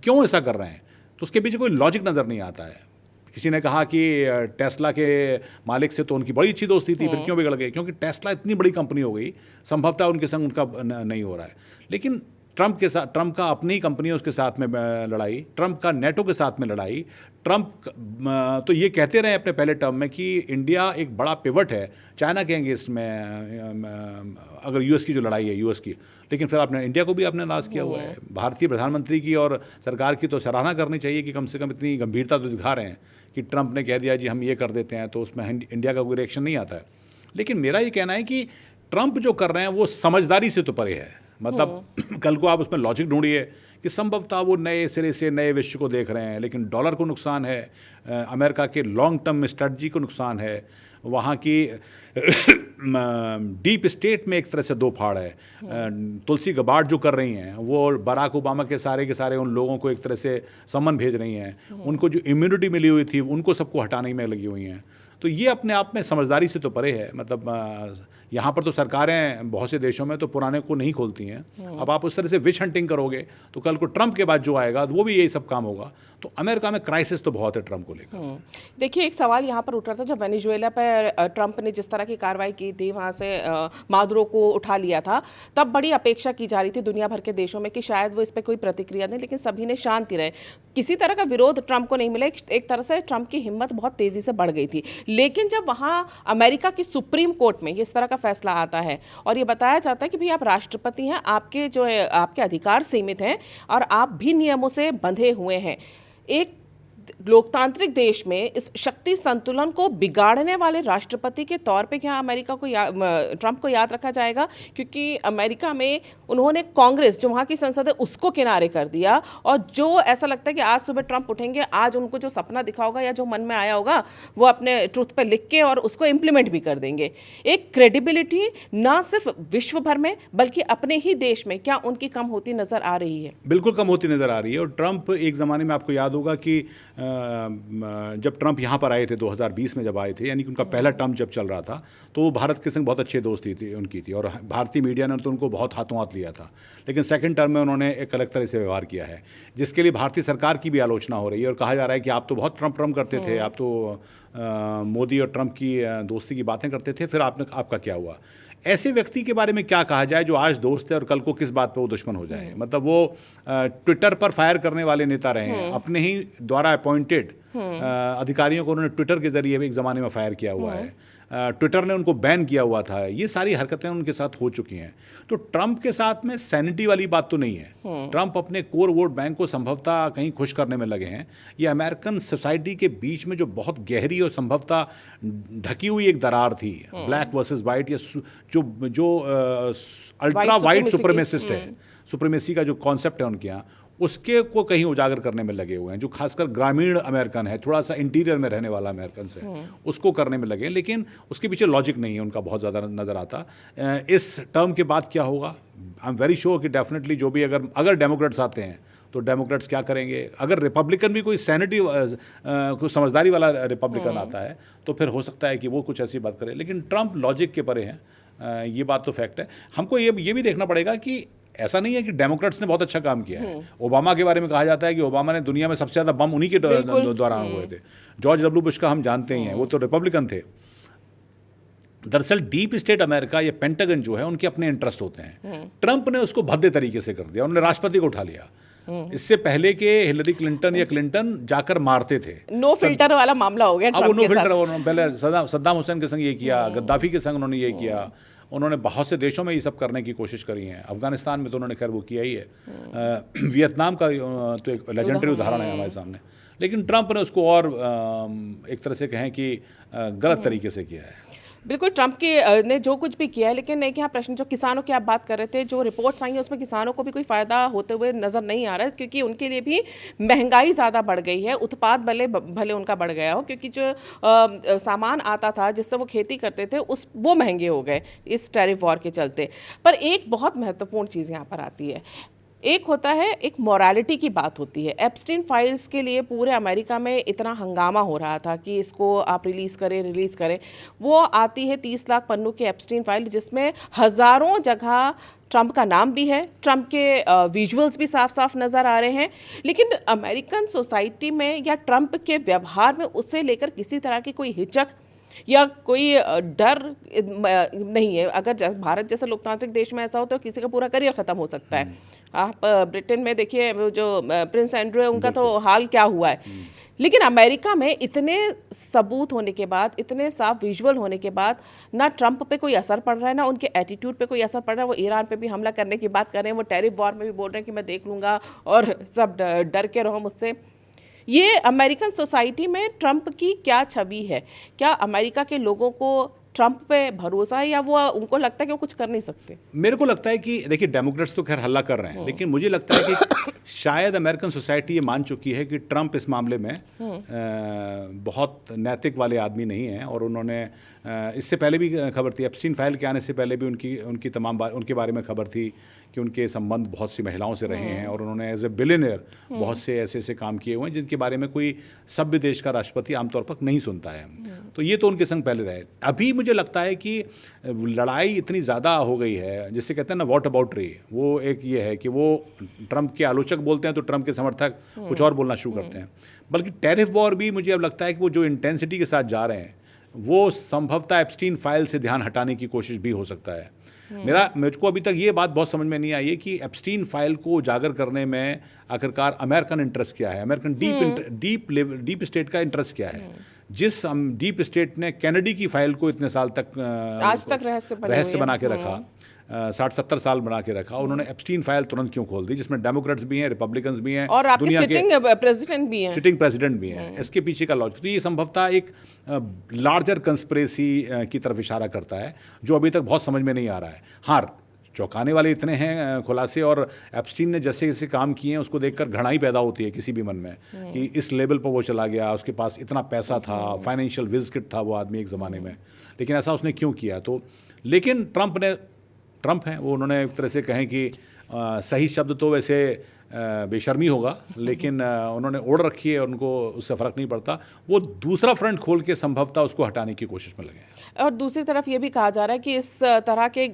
[SPEAKER 1] क्यों ऐसा कर रहे हैं? तो उसके पीछे कोई लॉजिक नज़र नहीं आता है। किसी ने कहा कि टेस्ला के मालिक से तो उनकी बड़ी अच्छी दोस्ती थी, फिर क्यों बिगड़ गई? क्योंकि टेस्ला इतनी बड़ी कंपनी हो गई, संभवतः उनके संग उनका नहीं हो रहा है। लेकिन ट्रंप का अपनी ही कंपनियों के साथ में लड़ाई, ट्रंप का नेटो के साथ में लड़ाई, ट्रंप तो ये कहते रहे अपने पहले टर्म में कि इंडिया एक बड़ा पिवट है चाइना के अगेंस्ट में, अगर यूएस की जो लड़ाई है यूएस की। लेकिन फिर आपने इंडिया को भी आपने नाश किया हुआ है। भारतीय प्रधानमंत्री की और सरकार की तो सराहना करनी चाहिए कि कम से कम इतनी गंभीरता तो दिखा रहे हैं कि ट्रंप ने कह दिया जी हम ये कर देते हैं, तो उसमें इंडिया का कोई रिएक्शन नहीं आता है। लेकिन मेरा ये कहना है कि ट्रंप जो कर रहे हैं वो समझदारी से तो परे है। मतलब कल को आप उसमें लॉजिक ढूंढिए कि संभवतः वो नए सिरे से नए विश्व को देख रहे हैं, लेकिन डॉलर को नुकसान है, अमेरिका के लॉन्ग टर्म स्ट्रेटजी को नुकसान है, वहाँ की डीप स्टेट में एक तरह से दो फाड़ है। तुलसी गबार्ड जो कर रही हैं वो बराक ओबामा के सारे उन लोगों को एक तरह से समन भेज रही हैं, उनको जो इम्यूनिटी मिली हुई थी उनको सबको हटाने में लगी हुई हैं। तो ये अपने आप में समझदारी से तो परे है। मतलब यहाँ पर तो सरकारें बहुत से देशों में तो पुराने को नहीं खोलती हैं। अब आप उस तरह से विच हंटिंग करोगे तो कल को ट्रंप के बाद जो आएगा वो भी यही सब काम होगा। तो अमेरिका में क्राइसिस तो बहुत है ट्रंप को लेकर।
[SPEAKER 2] देखिए, एक सवाल यहाँ पर उठ रहा था जब वेनेजुएला पर ट्रंप ने जिस तरह की कार्रवाई की थी, वहाँ से मादुरो को उठा लिया था, तब बड़ी अपेक्षा की जा रही थी दुनिया भर के देशों में कि शायद वो इस पर कोई प्रतिक्रिया दें, लेकिन सभी ने शांति रहे। किसी तरह का विरोध ट्रंप को नहीं मिला। एक तरह से ट्रंप की हिम्मत बहुत तेजी से बढ़ गई थी। लेकिन जब वहाँ अमेरिका की सुप्रीम कोर्ट में इस तरह का फैसला आता है और ये बताया जाता है कि भाई आप राष्ट्रपति हैं, आपके जो है आपके अधिकार सीमित हैं और आप भी नियमों से बंधे हुए हैं, एक लोकतांत्रिक देश में इस शक्ति संतुलन को बिगाड़ने वाले राष्ट्रपति के तौर पे क्या अमेरिका को ट्रंप को याद रखा जाएगा? क्योंकि अमेरिका में उन्होंने कांग्रेस जो वहाँ की संसद है उसको किनारे कर दिया, और जो ऐसा लगता है कि आज सुबह ट्रंप उठेंगे, आज उनको जो सपना दिखा होगा या जो मन में आया होगा वो अपने ट्रुथ पे लिख के और उसको इम्प्लीमेंट भी कर देंगे। एक क्रेडिबिलिटी ना सिर्फ विश्व भर में बल्कि अपने ही देश में क्या उनकी कम होती नजर आ रही है?
[SPEAKER 1] बिल्कुल कम होती नजर आ रही है। और ट्रंप एक ज़माने में आपको याद होगा कि जब ट्रंप यहाँ पर आए थे 2020 में जब आए थे, यानी कि उनका पहला टर्म जब चल रहा था, तो वो भारत के संग बहुत अच्छे दोस्ती थी उनकी थी और भारतीय मीडिया ने तो उनको बहुत हाथों हाथ लिया था। लेकिन सेकंड टर्म में उन्होंने एक अलग तरह से व्यवहार किया है, जिसके लिए भारतीय सरकार की भी आलोचना हो रही है और कहा जा रहा है कि आप तो बहुत ट्रंप करते थे, आप तो मोदी और ट्रंप की दोस्ती की बातें करते थे, फिर आपका क्या हुआ? ऐसे व्यक्ति के बारे में क्या कहा जाए जो आज दोस्त है और कल को किस बात पे वो दुश्मन हो जाए? मतलब वो ट्विटर पर फायर करने वाले नेता रहे हैं, अपने ही द्वारा अपॉइंटेड अधिकारियों को उन्होंने ट्विटर के जरिए भी एक ज़माने में फायर किया हुआ है। ट्विटर ने उनको बैन किया हुआ था। ये सारी हरकतें उनके साथ हो चुकी हैं। तो ट्रंप के साथ में सैनिटी वाली बात तो नहीं है। ट्रंप अपने कोर वोट बैंक को संभवतः कहीं खुश करने में लगे हैं। ये अमेरिकन सोसाइटी के बीच में जो बहुत गहरी और संभवतः ढकी हुई एक दरार थी, ब्लैक वर्सेस वाइट, या जो अल्ट्रा वाइट सुप्रीमेसिस्ट है, सुप्रीमेसी का जो कॉन्सेप्ट है उनके यहाँ, उसके को कहीं उजागर करने में लगे हुए हैं। जो खासकर ग्रामीण अमेरिकन है, थोड़ा सा इंटीरियर में रहने वाला अमेरिकन है, उसको करने में लगे। लेकिन उसके पीछे लॉजिक नहीं है उनका बहुत ज़्यादा नज़र आता। इस टर्म के बाद क्या होगा, आई एम वेरी श्योर कि डेफिनेटली जो भी अगर डेमोक्रेट्स आते हैं तो डेमोक्रेट्स क्या करेंगे। अगर रिपब्लिकन भी कोई सैनिटी कोई समझदारी वाला रिपब्लिकन आता है तो फिर हो सकता है कि वो कुछ ऐसी बात करे। लेकिन ट्रंप लॉजिक के परे हैं, ये बात तो फैक्ट है। हमको ये भी देखना पड़ेगा कि ऐसा नहीं है कि डेमोक्रेट्स ने बहुत अच्छा काम किया है। ओबामा के बारे में कहा जाता है कि ओबामा ने दुनिया में सबसे ज़्यादा बम उन्हीं के दौरान हुए थे। जॉर्ज डब्ल्यू बुश का हम जानते ही हैं, वो तो रिपब्लिकन थे। दरअसल डीप स्टेट अमेरिका या पेंटागन जो है उनके अपने इंटरेस्ट होते हैं। ट्रंप ने उसको भद्दे तरीके से कर दिया, उन्होंने राष्ट्रपति को उठा लिया। इससे पहले के हिलरी क्लिंटन या क्लिंटन जाकर मारते थे।
[SPEAKER 2] नो फिल्टर वाला मामला हो गया
[SPEAKER 1] अब वो
[SPEAKER 2] ट्रंप
[SPEAKER 1] नो
[SPEAKER 2] के साथ।
[SPEAKER 1] फिल्टर, उन्होंने पहले सद्दाम हुसैन के संग ये किया, गद्दाफी के संग उन्होंने ये किया, उन्होंने बहुत से देशों में ये सब करने की कोशिश करी है। अफगानिस्तान में तो उन्होंने खैर वो किया ही है। वियतनाम का तो एक लेजेंडरी उदाहरण है हमारे सामने। लेकिन ट्रंप ने उसको और एक तरह से कहें कि गलत तरीके से किया है।
[SPEAKER 2] बिल्कुल, ट्रंप के ने जो कुछ भी किया है, लेकिन एक यहाँ प्रश्न जो किसानों की आप बात कर रहे थे, जो रिपोर्ट्स आई हैं उसमें किसानों को भी कोई फ़ायदा होते हुए नज़र नहीं आ रहा है, क्योंकि उनके लिए भी महंगाई ज़्यादा बढ़ गई है। उत्पाद भले उनका बढ़ गया हो, क्योंकि जो सामान आता था जिससे वो खेती करते थे वो महंगे हो गए इस टैरिफ वॉर के चलते। पर एक बहुत महत्वपूर्ण चीज़ यहाँ पर आती है, एक होता है, एक मोरालिटी की बात होती है। एप्स्टीन फाइल्स के लिए पूरे अमेरिका में इतना हंगामा हो रहा था कि इसको आप रिलीज़ करें। वो आती है 30 लाख पन्नों की एप्स्टीन फाइल, जिसमें हज़ारों जगह ट्रंप का नाम भी है, ट्रंप के विजुअल्स भी साफ साफ नज़र आ रहे हैं। लेकिन अमेरिकन सोसाइटी में या ट्रंप के व्यवहार में उसे लेकर किसी तरह की कोई हिचक या कोई डर नहीं है। अगर भारत जैसे लोकतांत्रिक देश में ऐसा हो तो किसी का पूरा करियर ख़त्म हो सकता है। आप ब्रिटेन में देखिए, वो जो प्रिंस एंड्रू है उनका तो हाल क्या हुआ है। लेकिन अमेरिका में इतने सबूत होने के बाद, इतने साफ विजुअल होने के बाद, ना ट्रंप पे कोई असर पड़ रहा है, ना उनके एटीट्यूड पे कोई असर पड़ रहा है। वो ईरान पे भी हमला करने की बात कर रहे हैं, वो टैरिफ वॉर में भी बोल रहे हैं कि मैं देख लूँगा और सब डर के रहो मुझसे। ये अमेरिकन सोसाइटी में ट्रंप की क्या छवि है? क्या अमेरिका के लोगों को ट्रंप पे भरोसा है, या वो उनको लगता है कि वो कुछ कर नहीं सकते?
[SPEAKER 1] मेरे को लगता है कि देखिए, डेमोक्रेट्स तो खैर हल्ला कर रहे हैं, लेकिन मुझे लगता है कि शायद अमेरिकन सोसाइटी ये मान चुकी है कि ट्रंप इस मामले में बहुत नैतिक वाले आदमी नहीं हैं। और उन्होंने इससे पहले भी खबर थी, एप्स्टीन फाइल के आने से पहले भी उनकी तमाम उनके बारे में खबर थी कि उनके संबंध बहुत सी महिलाओं से रहे हैं, और उन्होंने एज ए बिलियनियर बहुत से ऐसे काम किए हुए हैं जिनके बारे में कोई सभ्य देश का राष्ट्रपति आमतौर पर नहीं सुनता है। तो ये तो उनके संग पहले रहे। अभी मुझे लगता है कि लड़ाई इतनी ज़्यादा हो गई है, जिससे कहते हैं ना वॉट अबाउट री, वो एक ये है कि वो ट्रंप के आलोचक बोलते हैं तो ट्रंप के समर्थक कुछ और बोलना शुरू करते हैं। बल्कि टैरिफ वॉर भी मुझे अब लगता है कि वो जो इंटेंसिटी के साथ जा रहे हैं, वो संभवतः एप्स्टीन फाइल से ध्यान हटाने की कोशिश भी हो सकता है। मुझको अभी तक ये बात बहुत समझ में नहीं आई है कि एप्स्टीन फाइल को उजागर करने में आखिरकार अमेरिकन इंटरेस्ट क्या है, अमेरिकन डीप स्टेट का इंटरेस्ट क्या है। जिस डीप स्टेट ने कैनेडी की फाइल को इतने साल तक
[SPEAKER 2] आज तक रहस्य
[SPEAKER 1] बना के रखा, 60-70 साल बना के रखा, उन्होंने एप्स्टीन फाइल तुरंत क्यों खोल दी, जिसमें डेमोक्रेट्स भी हैं, रिपब्लिकन्स भी हैं,
[SPEAKER 2] और आपके सिटिंग प्रेसिडेंट भी हैं।
[SPEAKER 1] इसके पीछे का लॉजिक तो ये संभवतः एक लार्जर कंस्पिरेसी की तरफ इशारा करता है, जो अभी तक बहुत समझ में नहीं आ रहा है। हाँ, चौंकाने वाले इतने हैं खुलासे, और एप्स्टीन ने जैसे जैसे काम किए हैं उसको देखकर घृणाई पैदा होती है किसी भी मन में कि इस लेवल पर वो चला गया, उसके पास इतना पैसा था, फाइनेंशियल विज़किट था वो आदमी एक ज़माने में, लेकिन ऐसा उसने क्यों किया। तो लेकिन ट्रंप हैं, वो उन्होंने एक तरह से कहें कि सही शब्द तो वैसे बेशर्मी होगा, लेकिन उन्होंने ओढ़ रखी है और उनको उससे फ़र्क नहीं पड़ता। वो दूसरा फ्रंट खोल के संभवतः उसको हटाने की कोशिश में लगे हैं।
[SPEAKER 2] और दूसरी तरफ ये भी कहा जा रहा है कि इस तरह के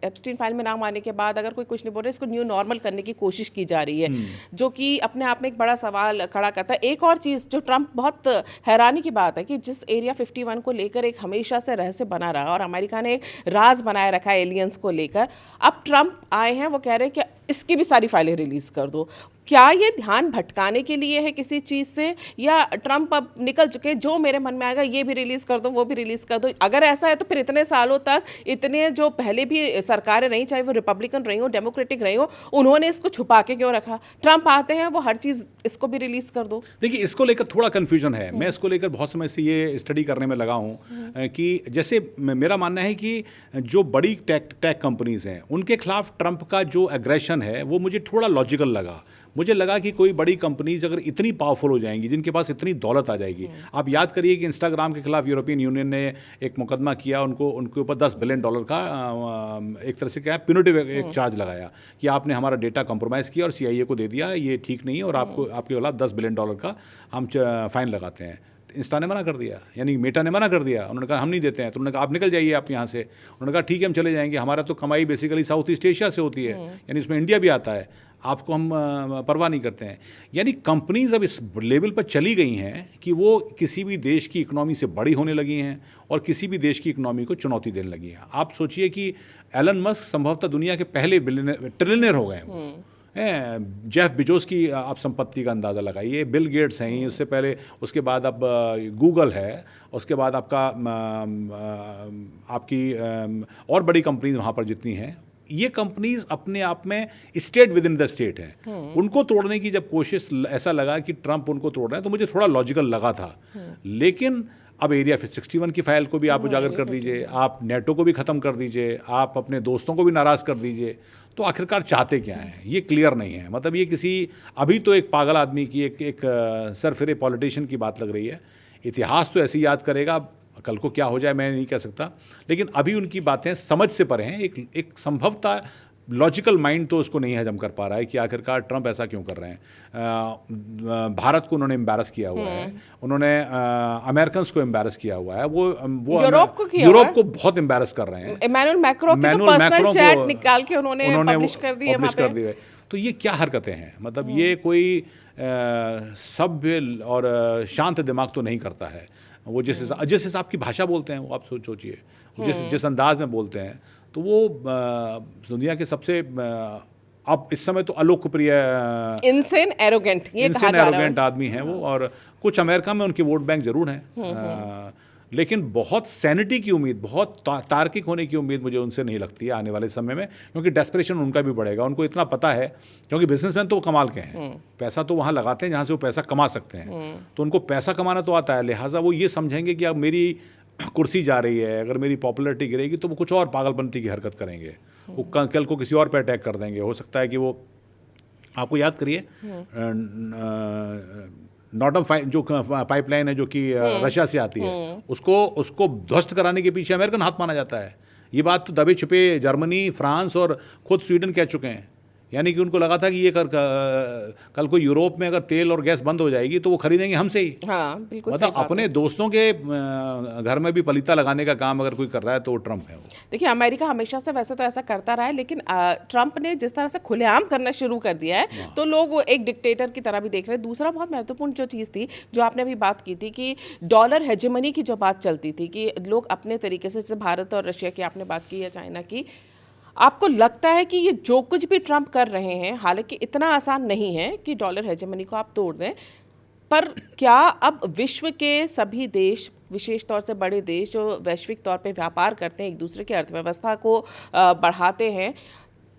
[SPEAKER 2] एप्स्टीन फाइल में नाम आने के बाद अगर कोई कुछ नहीं बोल रहा, इसको न्यू नॉर्मल करने की कोशिश की जा रही है, जो कि अपने आप में एक बड़ा सवाल खड़ा करता है। एक और चीज़ जो ट्रंप, बहुत हैरानी की बात है कि जिस एरिया 51 को लेकर एक हमेशा से रहस्य बना रहा और अमेरिका ने एक राज बनाए रखा है एलियंस को लेकर, अब ट्रंप आए हैं, वो कह रहे हैं कि इसकी भी सारी फाइलें रिलीज़ कर दो। क्या ये ध्यान भटकाने के लिए है किसी चीज़ से, या ट्रंप अब निकल चुके, जो मेरे मन में आएगा ये भी रिलीज़ कर दो, वो भी रिलीज़ कर दो? अगर ऐसा है तो फिर इतने सालों तक इतने जो पहले भी सरकारें रहीं, चाहे वो रिपब्लिकन रही हो, डेमोक्रेटिक रही हो, उन्होंने इसको छुपा के क्यों रखा? ट्रंप आते हैं, वो हर चीज़ इसको भी रिलीज़ कर दो।
[SPEAKER 1] देखिए, इसको लेकर थोड़ा कन्फ्यूजन है। मैं इसको लेकर बहुत समय से ये स्टडी करने में लगा हूँ कि जैसे मेरा मानना है कि जो बड़ी टेक कंपनीज हैं उनके खिलाफ ट्रंप का जो एग्रेशन है वो मुझे थोड़ा लॉजिकल लगा। मुझे लगा कि कोई बड़ी कंपनीज अगर इतनी पावरफुल हो जाएंगी, जिनके पास इतनी दौलत आ जाएगी। आप याद करिए कि इंस्टाग्राम के खिलाफ यूरोपियन यूनियन ने एक मुकदमा किया, उनके ऊपर $10 बिलियन का एक तरह से क्या प्यूनिटिव एक चार्ज लगाया कि आपने हमारा डेटा कंप्रोमाइज़ किया और CIA को दे दिया, ये ठीक नहीं है, और आपके खिलाफ $10 बिलियन का हम फाइन लगाते हैं। इंस्टा ने मना कर दिया, यानी मेटा ने मना कर दिया। उन्होंने कहा हम नहीं देते हैं। तो उन्होंने कहा आप निकल जाइए आप यहाँ से। उन्होंने कहा ठीक है हम चले जाएंगे, हमारा तो कमाई बेसिकली साउथ ईस्ट एशिया से होती है, यानी इसमें इंडिया भी आता है। आपको हम परवाह नहीं करते हैं। यानी कंपनीज अब इस लेवल पर चली गई हैं कि वो किसी भी देश की इकोनॉमी से बड़ी होने लगी हैं और किसी भी देश की इकोनॉमी को चुनौती देने लगी हैं। आप सोचिए कि एलन मस्क संभवतः दुनिया के पहले ट्रिलियनर हो गए हैं। जेफ बिजोस की आप संपत्ति का अंदाज़ा लगाइए, बिल गेट्स हैं इससे पहले, उसके बाद अब गूगल है, उसके बाद आपकी और बड़ी कंपनीज वहाँ पर जितनी हैं, ये कंपनीज अपने आप में state with in the state हैं। उनको तोड़ने की जब कोशिश, ऐसा लगा कि ट्रंप उनको तोड़ रहे हैं, तो मुझे थोड़ा लॉजिकल लगा था। लेकिन अब एरिया 61 की फाइल को भी आप उजागर कर दीजिए, आप नेटो को भी ख़त्म कर दीजिए, आप अपने दोस्तों को भी नाराज़ कर दीजिए, तो आखिरकार चाहते क्या हैं ये क्लियर नहीं है। मतलब ये किसी अभी तो एक पागल आदमी की, एक सरफिरे पॉलिटिशियन की बात लग रही है। इतिहास तो ऐसे याद करेगा, कल को क्या हो जाए मैं नहीं कह सकता, लेकिन अभी उनकी बातें समझ से परे हैं। एक संभवतः लॉजिकल माइंड तो उसको नहीं हजम कर पा रहा है कि आखिरकार ट्रंप ऐसा क्यों कर रहे हैं। भारत को उन्होंने एम्बैरस किया हुआ है, उन्होंने अमेरिकन्स को एम्बैरस किया हुआ है, वो यूरोप को बहुत एम्बैरस कर रहे हैं।
[SPEAKER 2] इमैनुअल मैक्रो की तो पर्सनल चैट निकाल के उन्होंने पब्लिश कर दिए।
[SPEAKER 1] तो ये क्या हरकतें हैं? मतलब ये कोई सभ्य और शांत दिमाग तो नहीं करता है। वो जिस हिसाब की भाषा बोलते हैं, वो आप सोचिए, जिस अंदाज में बोलते हैं, तो वो दुनिया के सबसे अब इस समय तो अलोकप्रिय
[SPEAKER 2] इनसेन एरोगेंट
[SPEAKER 1] आदमी हैं वो। और कुछ अमेरिका में उनके वोट बैंक जरूर हैं, लेकिन बहुत सैनिटी की उम्मीद, बहुत तार्किक होने की उम्मीद मुझे उनसे नहीं लगती है आने वाले समय में, क्योंकि डेस्परेशन उनका भी बढ़ेगा। उनको इतना पता है, क्योंकि बिजनेसमैन तो वो कमाल के हैं, पैसा तो वहाँ लगाते हैं जहाँ से वो पैसा कमा सकते हैं, तो उनको पैसा कमाना तो आता है। लिहाजा वो ये समझेंगे कि अब मेरी कुर्सी जा रही है, अगर मेरी पॉपुलैरिटी गिरेगी तो वो कुछ और पागलपंती की हरकत करेंगे, वो कल को किसी और पे अटैक कर देंगे। हो सकता है कि वो, आपको याद करिए नॉर्डम जो पाइपलाइन है जो कि रशिया से आती है, उसको ध्वस्त कराने के पीछे अमेरिकन हाथ माना जाता है। ये बात तो दबे छिपे जर्मनी, फ्रांस और खुद स्वीडन कह चुके हैं। यानी कि उनको लगा था कि ये कल को यूरोप में अगर तेल और गैस बंद हो जाएगी तो वो खरीदेंगे हमसे ही।
[SPEAKER 2] हाँ, बिल्कुल।
[SPEAKER 1] मतलब अपने दोस्तों के घर में भी पलीता लगाने का काम अगर कोई कर रहा है तो वो ट्रंप है। वो
[SPEAKER 2] देखिए, अमेरिका हमेशा से वैसे तो ऐसा करता रहा है, लेकिन ट्रंप ने जिस तरह से खुलेआम करना शुरू कर दिया है तो लोग एक डिक्टेटर की तरह भी देख रहे हैं। दूसरा बहुत महत्वपूर्ण जो चीज़ थी, जो आपने अभी बात की थी कि डॉलर हेजेमनी की जो बात चलती थी कि लोग अपने तरीके से, जैसे भारत और रशिया की आपने बात की या चाइना की, आपको लगता है कि ये जो कुछ भी ट्रंप कर रहे हैं, हालांकि इतना आसान नहीं है कि डॉलर हेजेमनी को आप तोड़ दें, पर क्या अब विश्व के सभी देश, विशेष तौर से बड़े देश जो वैश्विक तौर पे व्यापार करते हैं, एक दूसरे की अर्थव्यवस्था को बढ़ाते हैं,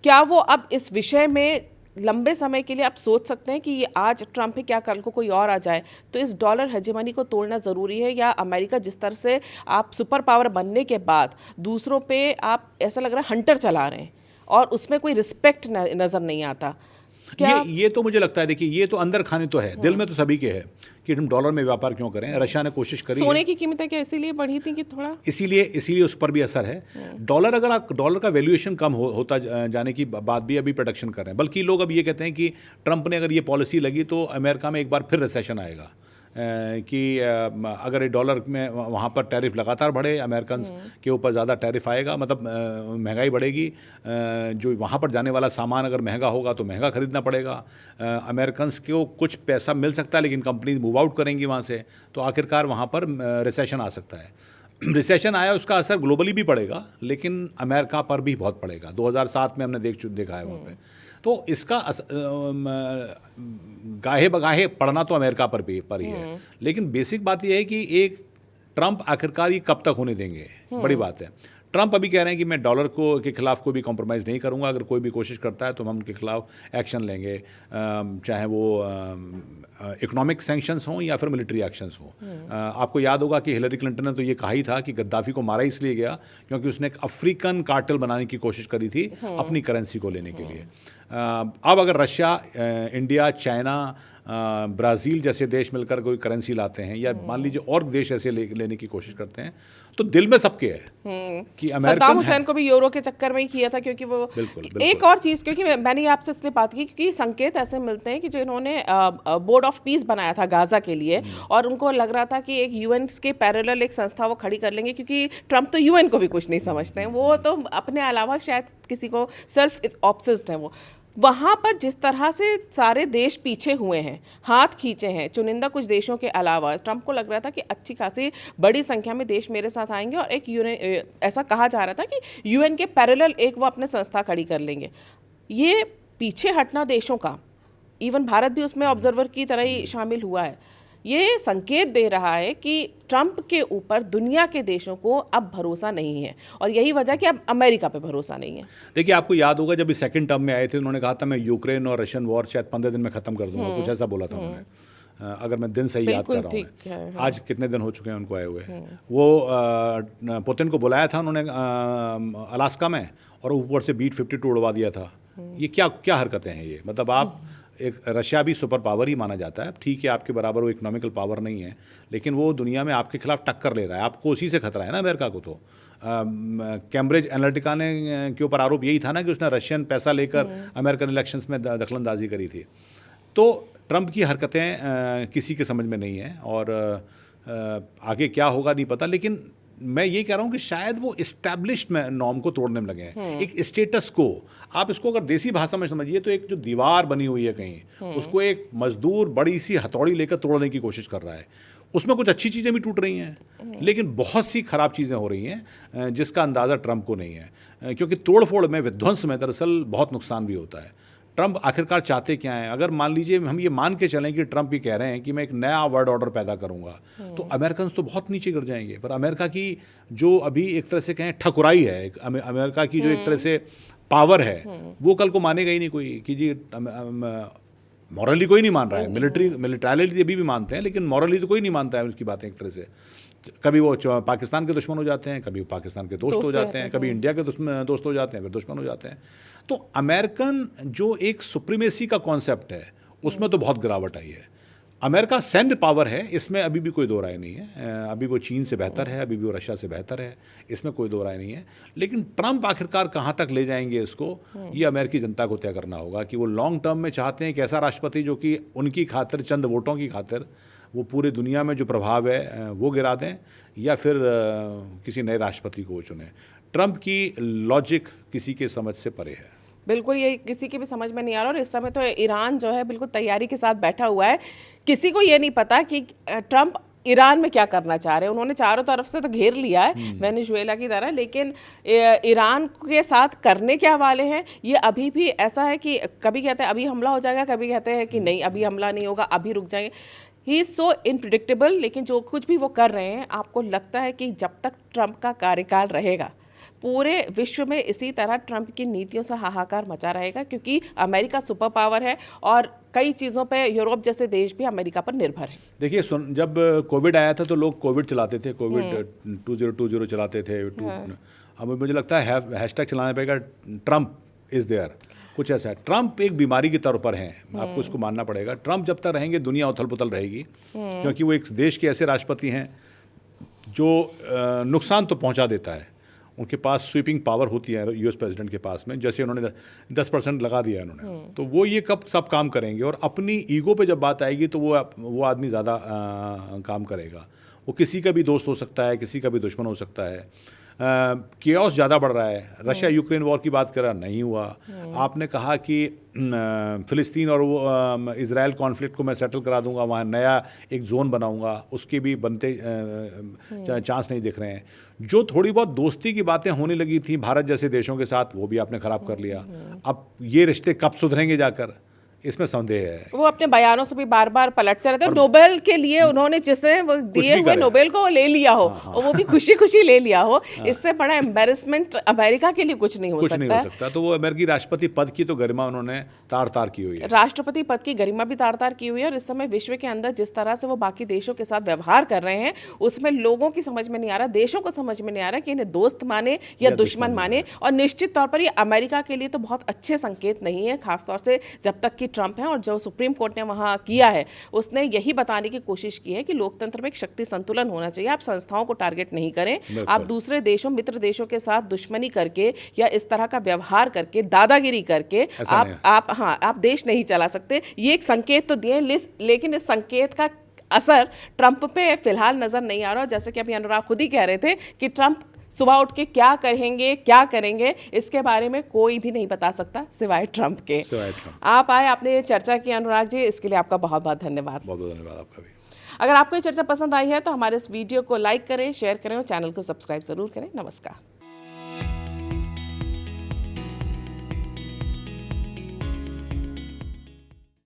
[SPEAKER 2] क्या वो अब इस विषय में लंबे समय के लिए आप सोच सकते हैं कि ये आज ट्रंप है, क्या कल को कोई और आ जाए तो इस डॉलर हेजेमनी को तोड़ना ज़रूरी है? या अमेरिका जिस तरह से आप सुपर पावर बनने के बाद दूसरों पे आप ऐसा लग रहा है हंटर चला रहे हैं और उसमें कोई रिस्पेक्ट नज़र नहीं आता, क्या?
[SPEAKER 1] ये तो मुझे लगता है, देखिए ये तो अंदर खाने तो है, दिल में तो सभी के है कि हम डॉलर में व्यापार क्यों करें। रशिया ने कोशिश करी,
[SPEAKER 2] सोने की कीमतें क्या इसीलिए बढ़ी थी कि थोड़ा
[SPEAKER 1] इसीलिए उस पर भी असर है। डॉलर का वैल्यूएशन कम होता जाने की बात भी अभी प्रोडक्शन कर रहे हैं। बल्कि लोग अब ये कहते हैं कि ट्रंप ने अगर ये पॉलिसी लगी तो अमेरिका में एक बार फिर रिसेशन आएगा, कि अगर ये डॉलर में वहाँ पर टैरिफ लगातार बढ़े, अमेरिकन के ऊपर ज़्यादा टैरिफ आएगा, मतलब महंगाई बढ़ेगी, जो वहाँ पर जाने वाला सामान अगर महंगा होगा तो महंगा खरीदना पड़ेगा, अमेरिकन्स को कुछ पैसा मिल सकता है लेकिन कंपनीज मूव आउट करेंगी वहाँ से, तो आखिरकार वहाँ पर रिसेशन आ सकता है। रिसेशन आया, उसका असर ग्लोबली भी पड़ेगा लेकिन अमेरिका पर भी बहुत पड़ेगा। 2007 में हमने देखा है वहाँ पे। तो इसका गाहे बगाहे पड़ना तो अमेरिका पर ही है, लेकिन बेसिक बात यह है कि एक ट्रंप आखिरकार ये कब तक होने देंगे, बड़ी बात है। ट्रंप अभी कह रहे हैं कि मैं डॉलर के खिलाफ कोई भी कॉम्प्रोमाइज़ नहीं करूंगा, अगर कोई भी कोशिश करता है तो हम उनके खिलाफ एक्शन लेंगे, चाहे वो इकोनॉमिक सैंक्शंस हों या फिर मिलिट्री एक्शंस हों। आपको याद होगा कि हिलरी क्लिंटन ने तो ये कहा ही था कि गद्दाफी को मारा इसलिए गया क्योंकि उसने एक अफ्रीकन कार्टेल बनाने की कोशिश करी थी अपनी करेंसी को लेने के लिए। अब अगर रशिया, इंडिया, चाइना, ब्राज़ील जैसे देश मिलकर कोई करेंसी लाते हैं या मान लीजिए और देश ऐसे लेने की कोशिश करते हैं, तो दिल में सबके है कि
[SPEAKER 2] सद्दाम हुसैन को भी यूरो के चक्कर में ही किया था, क्योंकि वो बिल्कुल। एक और चीज़, क्योंकि मैंने आपसे इसलिए बात की क्योंकि संकेत ऐसे मिलते हैं कि जो इन्होंने बोर्ड ऑफ पीस बनाया था गाजा के लिए, और उनको लग रहा था कि एक यूएन के पैरेलल एक संस्था वो खड़ी कर लेंगे, क्योंकि ट्रंप तो यूएन को भी कुछ नहीं समझते हैं, वो तो अपने अलावा शायद किसी को सेल्फ ऑब्सेस्ड है वो। वहाँ पर जिस तरह से सारे देश पीछे हुए हैं, हाथ खींचे हैं, चुनिंदा कुछ देशों के अलावा, ट्रंप को लग रहा था कि अच्छी खासी बड़ी संख्या में देश मेरे साथ आएंगे और एक ऐसा कहा जा रहा था कि यूएन के पैरेलल एक वो अपने संस्था खड़ी कर लेंगे। ये पीछे हटना देशों का, इवन भारत भी उसमें ऑब्जर्वर की तरह ही शामिल हुआ है, ये संकेत दे रहा है कि ट्रंप के ऊपर दुनिया के देशों को अब भरोसा नहीं है और यही वजह कि अब अमेरिका पे भरोसा नहीं है।
[SPEAKER 1] देखिए, आपको याद होगा जब इस सेकंड टर्म में आए थे, उन्होंने कहा था मैं यूक्रेन और रशियन वॉर शायद 15 दिन में खत्म कर दूंगा, कुछ ऐसा बोला था उन्होंने, अगर मैं दिन सही याद कर रहा हूँ। आज कितने दिन हो चुके हैं उनको आए हुए। वो पुतिन को बुलाया था उन्होंने अलास्का में और ऊपर से B-52 उड़वा दिया था। ये क्या क्या हरकतें हैं ये? मतलब आप एक, रशिया भी सुपर पावर ही माना जाता है, ठीक है आपके बराबर वो इकोनॉमिकल पावर नहीं है, लेकिन वो दुनिया में आपके खिलाफ टक्कर ले रहा है। आपको उसी से खतरा है ना अमेरिका को। तो कैम्ब्रिज एनालिटिका ने के ऊपर आरोप यही था ना कि उसने रशियन पैसा लेकर अमेरिकन इलेक्शंस में दखलंदाजी करी थी। तो ट्रंप की हरकतें किसी के समझ में नहीं है और आगे क्या होगा नहीं पता, लेकिन मैं ये कह रहा हूँ कि शायद वो इस्टेब्लिश्ड नॉर्म को तोड़ने में लगे हैं। एक स्टेटस को, आप इसको अगर देसी भाषा में समझिए तो एक जो दीवार बनी हुई है कहीं, उसको एक मजदूर बड़ी सी हथौड़ी लेकर तोड़ने की कोशिश कर रहा है। उसमें कुछ अच्छी चीज़ें भी टूट रही हैं, लेकिन बहुत सी खराब चीज़ें हो रही हैं जिसका अंदाज़ा ट्रंप को नहीं है, क्योंकि तोड़फोड़ में, विध्वंस में दरअसल बहुत नुकसान भी होता है। ट्रंप आखिरकार चाहते क्या हैं? अगर मान लीजिए हम ये मान के चलें कि ट्रंप ये कह रहे हैं कि मैं एक नया वर्ल्ड ऑर्डर पैदा करूंगा, तो अमेरिकन तो बहुत नीचे गिर जाएंगे। पर अमेरिका की जो अभी एक तरह से कहें ठकुराई है, अमेरिका की जो एक तरह से पावर है, वो कल को मानेगा ही नहीं कोई कि जी मॉरली कोई नहीं मान रहा है। मिलिट्रली अभी भी मानते हैं, लेकिन मॉरली तो कोई नहीं मानता है उसकी बातें। एक तरह से कभी वो पाकिस्तान के दुश्मन हो जाते हैं, कभी पाकिस्तान के दोस्त हो जाते हैं, कभी इंडिया के दोस्त हो जाते हैं, फिर दुश्मन हो जाते हैं। तो अमेरिकन जो एक सुप्रीमेसी का कॉन्सेप्ट है, उसमें तो बहुत गिरावट आई है। अमेरिका सैंड पावर है, इसमें अभी भी कोई दो राय नहीं है। अभी वो चीन से बेहतर है, अभी भी वो रशिया से बेहतर है, इसमें कोई दो राय नहीं है। लेकिन ट्रंप आखिरकार कहाँ तक ले जाएंगे इसको, ये अमेरिकी जनता को तय करना होगा कि वो लॉन्ग टर्म में चाहते हैं एक ऐसा राष्ट्रपति जो कि उनकी खातिर, चंद वोटों की खातिर, वो पूरे दुनिया में जो प्रभाव है वो गिरा दें, या फिर किसी नए राष्ट्रपति को चुनें। ट्रंप की लॉजिक किसी के समझ से परे है।
[SPEAKER 2] बिल्कुल, ये किसी की भी समझ में नहीं आ रहा। और इस समय तो ईरान जो है बिल्कुल तैयारी के साथ बैठा हुआ है। किसी को ये नहीं पता कि ट्रंप ईरान में क्या करना चाह रहे हैं। उन्होंने चारों तरफ से तो घेर लिया है वेनेजुएला की तरह, लेकिन ईरान के साथ करने क्या वाले हैं ये अभी भी ऐसा है कि कभी कहते हैं अभी हमला हो जाएगा, कभी कहते हैं कि नहीं अभी हमला नहीं होगा, अभी रुक जाएंगे। He is so unpredictable. लेकिन जो कुछ भी वो कर रहे हैं, आपको लगता है कि जब तक ट्रंप का कार्यकाल रहेगा, पूरे विश्व में इसी तरह ट्रंप की नीतियों से हाहाकार मचा रहेगा, क्योंकि अमेरिका सुपर पावर है और कई चीज़ों पे यूरोप जैसे देश भी अमेरिका पर निर्भर है।
[SPEAKER 1] देखिए, जब कोविड आया था तो लोग कोविड चलाते थे, कोविड 2020 चलाते थे। अब मुझे लगता है हैशटैग चलाने पड़ेगा, ट्रंप इज़ देयर, कुछ ऐसा है। ट्रंप एक बीमारी के तौर पर हैं, आपको इसको मानना पड़ेगा। ट्रंप जब तक रहेंगे दुनिया उथल पुथल रहेगी, क्योंकि वो एक देश के ऐसे राष्ट्रपति हैं जो नुकसान तो पहुंचा देता है। उनके पास स्वीपिंग पावर होती है यूएस प्रेसिडेंट के पास में, जैसे उन्होंने 10% लगा दिया है उन्होंने, तो वो ये कब सब काम करेंगे। और अपनी ईगो पे जब बात आएगी तो वो आदमी ज़्यादा काम करेगा। वो किसी का भी दोस्त हो सकता है, किसी का भी दुश्मन हो सकता है। केओस ज़्यादा बढ़ रहा है। रशिया यूक्रेन वॉर की बात करा, नहीं हुआ। आपने कहा कि फ़िलिस्तीन और वो इज़राइल कॉन्फ्लिक्ट को मैं सेटल करा दूंगा, वहाँ नया एक जोन बनाऊंगा, उसके भी बनते चांस नहीं दिख रहे हैं। जो थोड़ी बहुत दोस्ती की बातें होने लगी थी भारत जैसे देशों के साथ, वो भी आपने ख़राब कर लिया। अब ये रिश्ते कब सुधरेंगे जाकर, इसमें संदेह है।
[SPEAKER 2] वो अपने बयानों से भी बार बार पलटते रहते हैं। नोबेल के लिए उन्होंने जिसने वो दिए हुए नोबेल को ले लिया हो, और वो भी खुशी खुशी ले लिया हो, इससे बड़ा एम्बेरसमेंट अमेरिका के लिए कुछ नहीं हो सकता।
[SPEAKER 1] तो वो अमेरिकी राष्ट्रपति पद की तो गरिमा उन्होंने तार तार की हुई है।
[SPEAKER 2] राष्ट्रपति पद की गरिमा भी तार तार की हुई है। और इस समय विश्व के अंदर जिस तरह से वो बाकी देशों के साथ व्यवहार कर रहे हैं, उसमें लोगों की समझ में नहीं आ रहा, देशों को समझ में नहीं आ रहा कि इन्हें दोस्त माने या दुश्मन माने। और निश्चित तौर पर ये अमेरिका के लिए तो बहुत अच्छे संकेत नहीं है, खासतौर से जब तक कि ट्रंप है। और जो सुप्रीम कोर्ट ने वहाँ किया है, उसने यही बताने की कोशिश की है कि लोकतंत्र में एक शक्ति संतुलन होना चाहिए। आप संस्थाओं को टारगेट नहीं करें, आप दूसरे देशों, मित्र देशों के साथ दुश्मनी करके या इस तरह का व्यवहार करके, दादागिरी करके आप देश नहीं चला सकते। ये एक संकेत तो दिए, लेकिन इस संकेत का असर ट्रंप पे फिलहाल नजर नहीं आ रहा। जैसे कि अभी अनुराग खुद ही कह रहे थे कि ट्रंप सुबह उठ के क्या करेंगे इसके बारे में कोई भी नहीं बता सकता सिवाय ट्रंप के। आप आए, आपने ये चर्चा की अनुराग जी, इसके लिए आपका बहुत बहुत धन्यवाद।
[SPEAKER 1] बहुत बहुत धन्यवाद आपका भी।
[SPEAKER 2] अगर आपको ये चर्चा पसंद आई है तो हमारे इस वीडियो को लाइक करें, शेयर करें और चैनल को सब्सक्राइब जरूर करें। नमस्कार।